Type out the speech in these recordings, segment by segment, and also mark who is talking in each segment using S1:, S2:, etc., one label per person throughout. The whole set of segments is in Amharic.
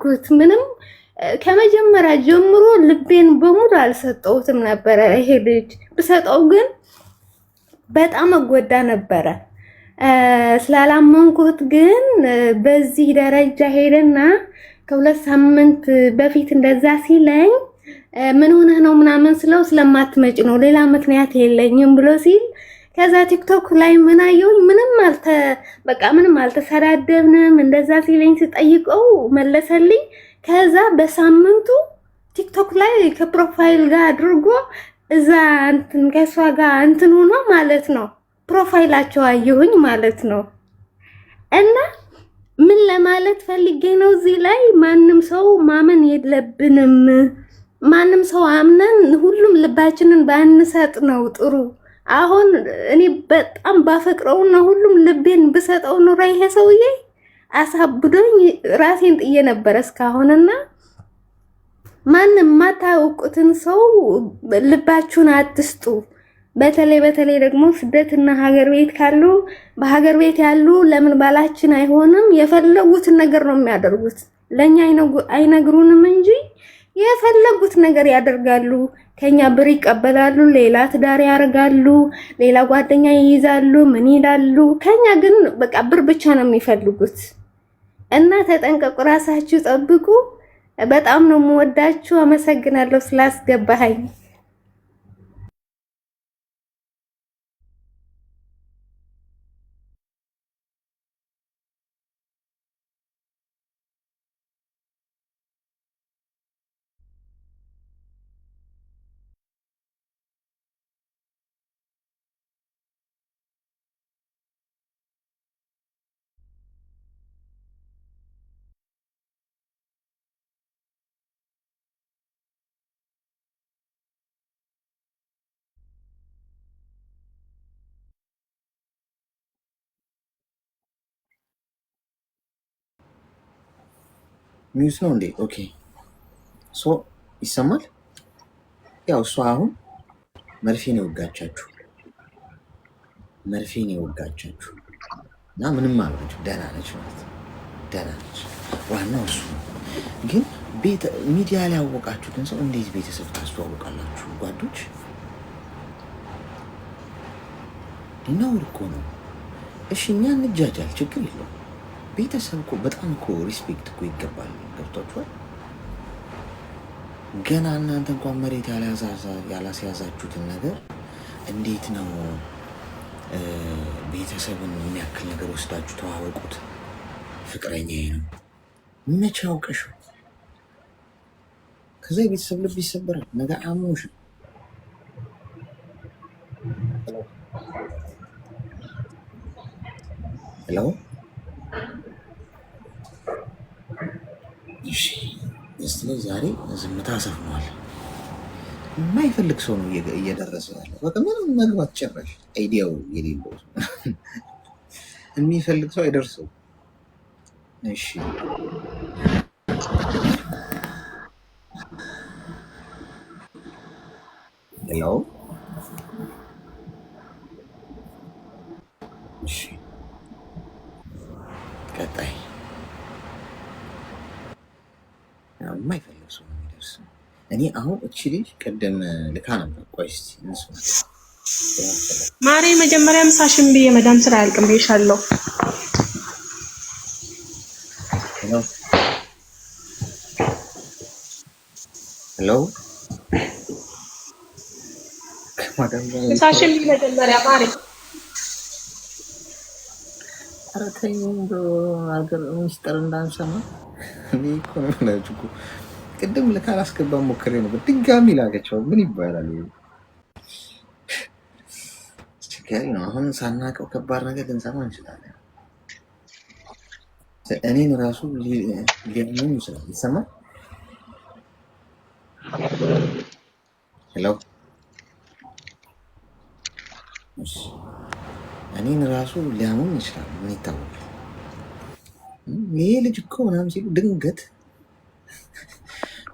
S1: አላመንኩት ምንም ከመጀመሪያ ጀምሮ ልቤን በሙሉ አልሰጠውትም ነበር ይሄ ልጅ ብሰጠው ግን በጣም እጎዳ ነበር ስላላመንኩት ግን በዚህ ደረጃ ሄደና ከሁለት ሳምንት በፊት እንደዛ ሲለኝ ምን ሆነህ ነው ምናምን ስለው ስለማትመጭ ነው ሌላ ምክንያት የለኝም ብሎ ሲል ከዛ ቲክቶክ ላይ ምን አየሁኝ ምንም አልተሰዳደብንም እንደዛ ሲለኝ ስጠይቀው መለሰልኝ ከዛ በሳምንቱ ቲክቶክ ላይ ከፕሮፋይል ጋር አድርጎ እዛ እንትን ከሷ ጋር እንትን ሆኖ ማለት ነው ፕሮፋይላቸው አየሁኝ ማለት ነው እና ምን ለማለት ፈልጌ ነው እዚህ ላይ ማንም ሰው ማመን የለብንም ማንም ሰው አምነን ሁሉም ልባችንን ባንሰጥ ነው ጥሩ አሁን እኔ በጣም ባፈቅረውና ሁሉም ልቤን ብሰጠው ነው ይሄ ሰውዬ አሳብዶኝ ራሴን ጥዬ ነበር እስካሁንና ማንም ማታውቁትን ሰው ልባችሁን አትስጡ በተለይ ደግሞ ስደትና ሀገር ቤት ካሉ በሀገር ቤት ያሉ ለምን ባላችን አይሆንም የፈለጉትን ነገር ነው የሚያደርጉት ለኛ አይነግሩንም እንጂ የፈለጉት ነገር ያደርጋሉ ከኛ ብር ይቀበላሉ ሌላ ትዳር ያረጋሉ ሌላ ጓደኛ ይይዛሉ ምን ይላሉ ከኛ ግን በቃ ብር ብቻ ነው የሚፈልጉት እና ተጠንቀቁ ራሳችሁ ጠብቁ በጣም ነው የምወዳችሁ አመሰግናለሁ ስላስገባኸኝ
S2: ሚውት ነው እንዴ? ኦኬ ሶ ይሰማል። ያው እሷ አሁን መርፌን የወጋቻችሁ እና ምንም አልሆነች ደህና ነች ማለት ደህና ነች። ዋናው እሱ ግን ሚዲያ ላይ ያወቃችሁትን ሰው እንዴት ቤተሰብ ታስተዋውቃላችሁ? ጓዶች ነውር እኮ ነው። እሺ እኛ እንጃጃል ችግር የለውም። ቤተሰብ እኮ በጣም እኮ ሪስፔክት እኮ ይገባል። ገብቷችኋል? ገና እናንተ እንኳን መሬት ያላስያዛችሁትን ነገር እንዴት ነው ቤተሰብን የሚያክል ነገር ወስዳችሁ ተዋወቁት? ፍቅረኛዬ ነው መቼ አውቀሽው? ከዛ የቤተሰብ ልብ ይሰበራል። ነገ አሞሽ ሄሎ እሺ ስለዚህ ዛሬ ዝምታ ሰፍኗል። የማይፈልግ ሰው ነው እየደረሰ ያለው። በቃ ምንም መግባት ጨራሽ አይዲያው የሌለው የሚፈልግ ሰው አይደርሰው። እሺ ሄሎ እሺ ቀጣይ የማይፈልግ ሰው ነው የሚደርሰው። እኔ አሁን እቺ ልጅ ቀደም ልካ ነበር። ቆይ እስኪ እንስማ።
S3: ማሬ መጀመሪያ ምሳሽን ብዬ መዳም ስራ አያልቅም ብዬሻለሁ።
S2: ሄሎ
S3: ምሳሽን ብዬ መጀመሪያ ማሬ
S2: ኧረ ተይ አገር ሚስጥር እንዳንሰማ። እኔ እኮ ነው የምላችሁ እኮ ቅድም ልካ አላስገባ ሞክሬ ነው ድጋሚ ላገቸው። ምን ይባላል? አስቸጋሪ ነው። አሁን ሳናውቀው ከባድ ነገር ልንሰማ እንችላለን። እኔን ራሱ ሊያምን ይችላል። ይሰማል? ሄሎ እኔን ራሱ ሊያምን ይችላል። ምን ይታወቃል? ይሄ ልጅ እኮ ምናምን ሲሉ ድንገት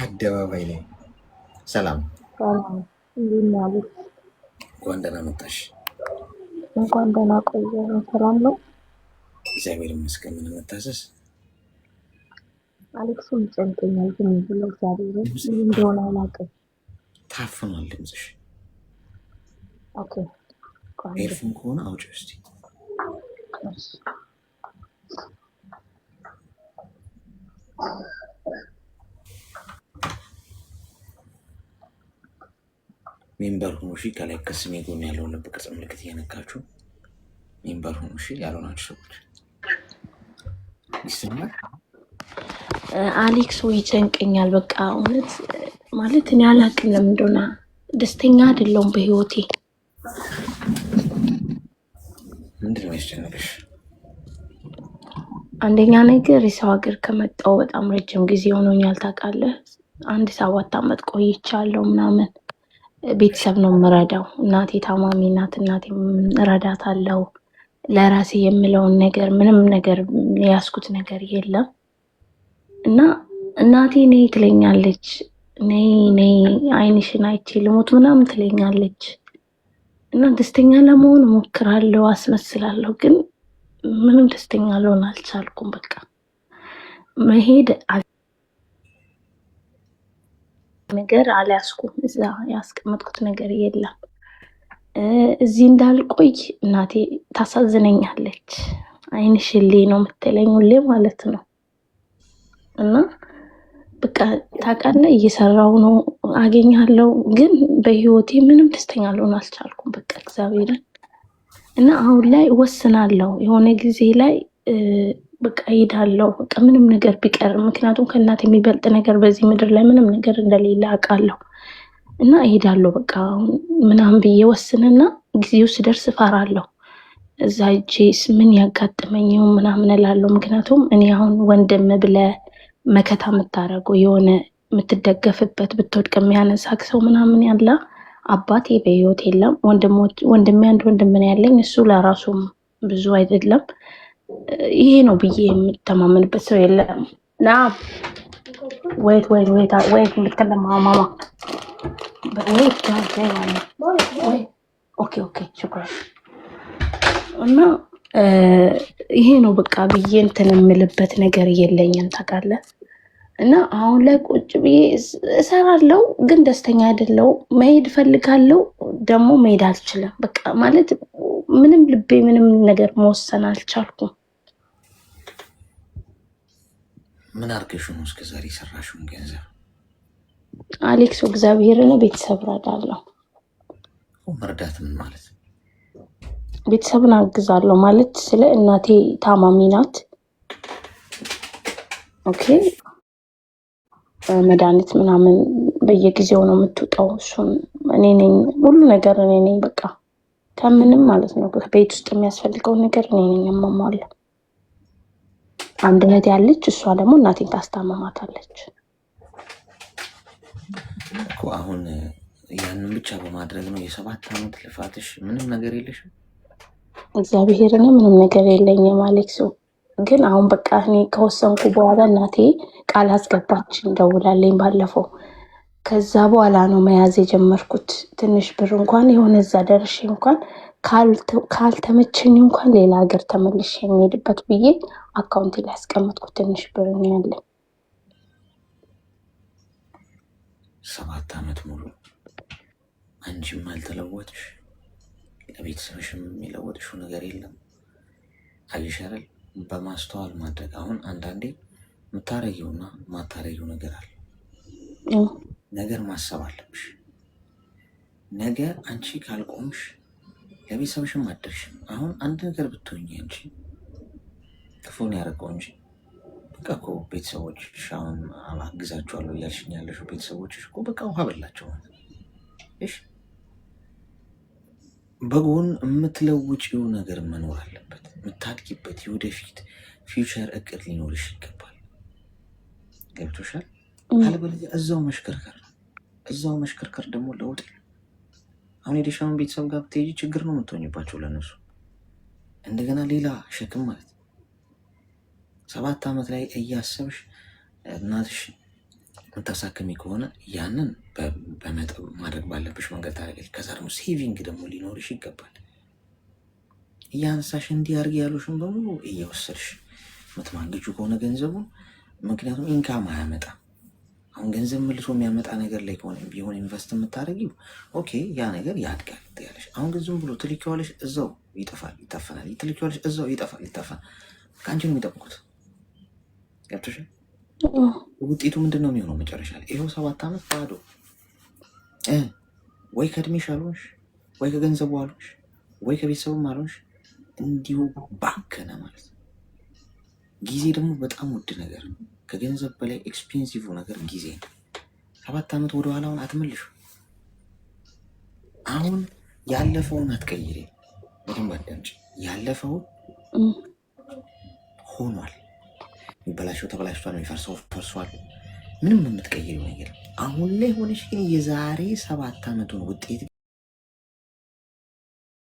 S2: አደባባይ ላይ ሰላም እንኳን ደህና መጣሽ።
S4: እንኳን ደህና ቆየህ። ሰላም ነው?
S2: እግዚአብሔር ይመስገን። ምን መታዘዝ?
S4: አሌክሱ ይጨንቀኛል ግን ብሎ እግዚአብሔር ምን እንደሆነ አላውቅም።
S2: ታፍኗል ድምፅሽ።
S4: ኦኬ
S2: ኤርፎን ከሆነ አውጪ እስቲ። ሜምበር ሁኑ እሺ። ከላይ ከስሜ ጎን ያለውን ልብ ቅርጽ ምልክት እየነካችሁ ሜምበር ሁኑ እሺ። ያልሆናችሁ ሰዎች ይሰማል።
S4: አሌክሱ ይጨንቀኛል። በቃ እውነት ማለት እኔ አላውቅም ለምን እንደሆነ ደስተኛ አይደለሁም በህይወቴ።
S2: ምንድን ነው ያስጨነቀሽ?
S4: አንደኛ ነገር የሰው ሀገር ከመጣሁ በጣም ረጅም ጊዜ ሆኖኛል ታውቃለህ። 7 ዓመት ቆይቻለሁ ምናምን። ቤተሰብ ነው የምረዳው። እናቴ ታማሚ ናት። እናቴ እረዳታለሁ። ለራሴ የምለውን ነገር ምንም ነገር ያስኩት ነገር የለም እና እናቴ ነይ ትለኛለች። ነይ አይንሽን አይቼ ልሞት ምናምን ትለኛለች እና ደስተኛ ለመሆን እሞክራለሁ፣ አስመስላለሁ፣ ግን ምንም ደስተኛ ልሆን አልቻልኩም። በቃ መሄድ ነገር አልያዝኩም። እዛ ያስቀመጥኩት ነገር የለም። እዚህ እንዳልቆይ እናቴ ታሳዝነኛለች። አይንሽሌ ነው የምትለኝ ሁሌ ማለት ነው። እና በቃ ታውቃለህ እየሰራው ነው አገኛለሁ፣ ግን በህይወቴ ምንም ደስተኛ ልሆን አልቻልኩም። በቃ እግዚአብሔርን እና አሁን ላይ ወስናለሁ የሆነ ጊዜ ላይ በቃ ሄዳለሁ። በቃ ምንም ነገር ቢቀር፣ ምክንያቱም ከእናት የሚበልጥ ነገር በዚህ ምድር ላይ ምንም ነገር እንደሌለ አውቃለሁ። እና ሄዳለሁ በቃ ምናምን ብዬ ወስንና ጊዜው ሲደርስ እፈራለሁ። እዛ እጄስ ምን ያጋጥመኝው ምናምን እላለሁ። ምክንያቱም እኔ አሁን ወንድም ብለህ መከታ የምታደርገው የሆነ የምትደገፍበት ብትወድቅ የሚያነሳክ ሰው ምናምን ያለ አባቴ በህይወት የለም። ወንድሜ አንድ ወንድም ነው ያለኝ፣ እሱ ለራሱም ብዙ አይደለም። ይሄ ነው ብዬ የምተማመንበት ሰው የለም። ና ወይት ልትከለማ ማማ ኦኬ ሽኩራን። እና ይሄ ነው በቃ ብዬ እንትን የምልበት ነገር የለኝም ታውቃለህ። እና አሁን ላይ ቁጭ ብዬ እሰራለሁ፣ ግን ደስተኛ አይደለሁ። መሄድ እፈልጋለሁ፣ ደግሞ መሄድ አልችልም። በቃ ማለት ምንም ልቤ ምንም ነገር መወሰን አልቻልኩም።
S2: ምን አድርገሽ ነው እስከ ዛሬ የሰራሽውን ገንዘብ?
S4: አሌክስ እግዚአብሔርን ቤተሰብ እረዳለሁ።
S2: መርዳት ምን ማለት ነው?
S4: ቤተሰብን አግዛለሁ ማለት ስለ እናቴ ታማሚ ናት። ኦኬ መድኃኒት ምናምን በየጊዜው ነው የምትውጠው። እሱን እኔ ነኝ፣ ሁሉ ነገር እኔ ነኝ። በቃ ከምንም ማለት ነው ቤት ውስጥ የሚያስፈልገውን ነገር እኔ ነኝ የማሟላው። አንድ እህት ያለች፣ እሷ ደግሞ እናቴን ታስታመማታለች
S2: እኮ። አሁን ያንን ብቻ በማድረግ ነው የ7 ዓመት ልፋትሽ? ምንም ነገር የለሽም?
S4: እግዚአብሔርን ምንም ነገር የለኝም አሌክሱ። ግን አሁን በቃ እኔ ከወሰንኩ በኋላ እናቴ ቃል አስገባች እንደውላለኝ ባለፈው። ከዛ በኋላ ነው መያዝ የጀመርኩት። ትንሽ ብር እንኳን የሆነ እዛ ደርሼ እንኳን ካልተመቸኝ እንኳን ሌላ ሀገር ተመልሼ የሚሄድበት ብዬ አካውንቴ ላይ ያስቀመጥኩት ትንሽ ብር ነው ያለኝ።
S2: 7 ዓመት ሙሉ አንቺም አልተለወጥሽ፣ ለቤተሰብሽም የሚለወጥሽው ነገር የለም። አየሽ አይደል? በማስተዋል ማድረግ። አሁን አንዳንዴ የምታረጊውና ማታረጊው ነገር አለ። ነገር ማሰብ አለብሽ። ነገ አንቺ ካልቆምሽ ለቤተሰብሽም አደርሽም። አሁን አንድ ነገር ብትሆኝ አንቺ ክፉን ያደረገው እንጂ በቃ እኮ ቤተሰቦችሽ አሁን አግዛቸዋለሁ እያልሽኝ ያለሽው ቤተሰቦችሽ እኮ በቃ ውሃ በላቸው ማለት ነው። እሺ በጎን የምትለውጪው ነገር መኖር አለበት። የምታድጊበት የወደፊት ፊውቸር እቅድ ሊኖርሽ ይገባል። ገብቶሻል? አለበለዚያ እዛው መሽከርከር ነው። እዛው መሽከርከር ደግሞ ለውጥ። አሁን ሄደሻውን ቤተሰብ ጋር ብትሄጂ ችግር ነው የምትሆኝባቸው ለነሱ። እንደገና ሌላ ሸክም ማለት ነው። 7 ዓመት ላይ እያሰብሽ እናትሽ የምታሳክሚ ከሆነ ያንን በመጠኑ ማድረግ ባለብሽ መንገድ ታደርጊያለሽ። ከዛ ደግሞ ሴቪንግ ደግሞ ሊኖርሽ ይገባል። እያነሳሽ እንዲህ አድርጊ ያሉሽን በሙሉ እየወሰድሽ የምትማግጁ ከሆነ ገንዘቡን ምክንያቱም ኢንካም አያመጣም። አሁን ገንዘብ መልሶ የሚያመጣ ነገር ላይ ከሆነ ቢሆን ኢንቨስት የምታደርጊው ኦኬ፣ ያ ነገር ያድጋል ትያለሽ። አሁን ግን ዝም ብሎ ትልኪዋለሽ፣ እዛው ይጠፋል ይታፈናል፣ ትልኪዋለሽ፣ እዛው ይጠፋል ይታፈናል። ከአንቺ ነው የሚጠብቁት። ገብቶሻል? ውጤቱ ምንድን ነው የሚሆነው መጨረሻ ላይ? ይኸው 7 ዓመት ባዶ ወይ ከእድሜሽ አልሆንሽ፣ ወይ ከገንዘቡ አልሆንሽ፣ ወይ ከቤተሰቡም አልሆንሽ፣ እንዲሁ ባከነ ማለት ነው። ጊዜ ደግሞ በጣም ውድ ነገር ነው። ከገንዘብ በላይ ኤክስፔንሲቭ ነገር ጊዜ ነው። 7 ዓመት ወደኋላውን አትመልሹ። አሁን ያለፈውን አትቀይሬ፣ በደንብ አዳምጪ። ያለፈውን ሆኗል። የሚበላሸው ተበላሽቷል፣ የሚፈርሰው ፈርሷል። ምንም የምትቀይሪው ነገር አሁን ላይ ሆነሽ ግን የዛሬ 7 ዓመቱን ውጤት